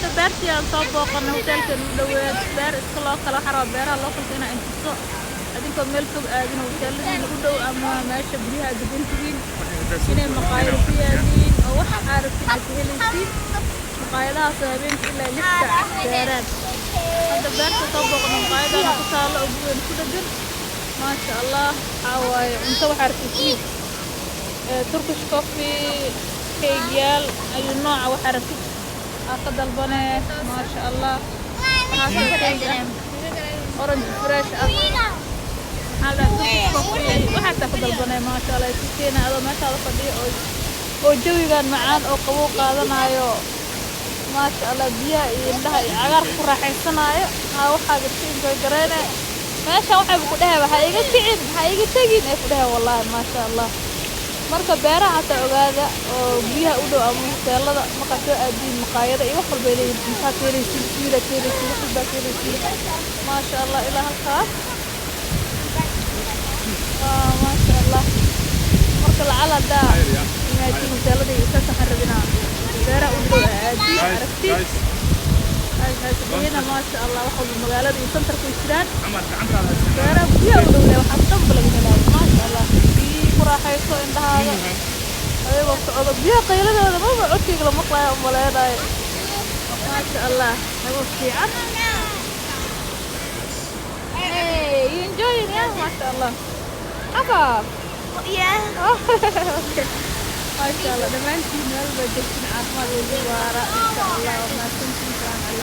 hadda beertii aan soo booqanay hoteelkan u dhoweed beer iska loo kala xaro beeraha loo kalta inaa intiso adinkoo meel fog aadin hoteeladiina u dhow ama meesha guryaha degan tihiin inay maqaayado ku yaaliin oo wax aaragtin aad ka helaysiin maqaayadahaasoo habeenkii ilaa 6 saac gaaraan hadda beerta soo booqanay maqaayadana ku taalo oo guweyn ku dhagan maasha allah waxaa waaye cunto waxaa arkaysiin Turkish coffee كيجيال أي نوع وحركة أخذ البنات ما شاء الله هذا أورنج فريش هذا Turkish coffee وحتى أخذ البنات ما شاء الله يسكينا هذا ما شاء الله فدي أو جوي كان معان أو قبوق هذا نايو ما شاء الله بيا إنها عقار فرح السنايو ها وحاجة شيء جرينا ما شاء الله بقولها بحاجة تعب حاجة تجين أقولها والله ما شاء الله marka beeraha ta ogaada oo biyaha u dhow ama hoteelada marka soo aadin maqaayada iyo wax walba leeyihiin inta keeraysid fiila keeraysid wax walba keeraysid ma sha Allah ila halkaas ma sha Allah marka lacala da inaad hoteelada iyo ka saxarabina beeraha u dhow aadin aragti هنا ما شاء الله واحد من مقالات يسنتر في الشران beeraha biyaha u dhow waxa dhanba laga helaa ma sha Allah راحيسو عند هذا هذا وقت هذا بيا قيلة هذا ما بعدك لما مطلع يوم ولا هذا ما شاء الله هذا في عنا hey you enjoying yeah ما شاء الله حباب yeah ما شاء الله ده ما انتي نال بدك عارفة الزوارة إن شاء الله وما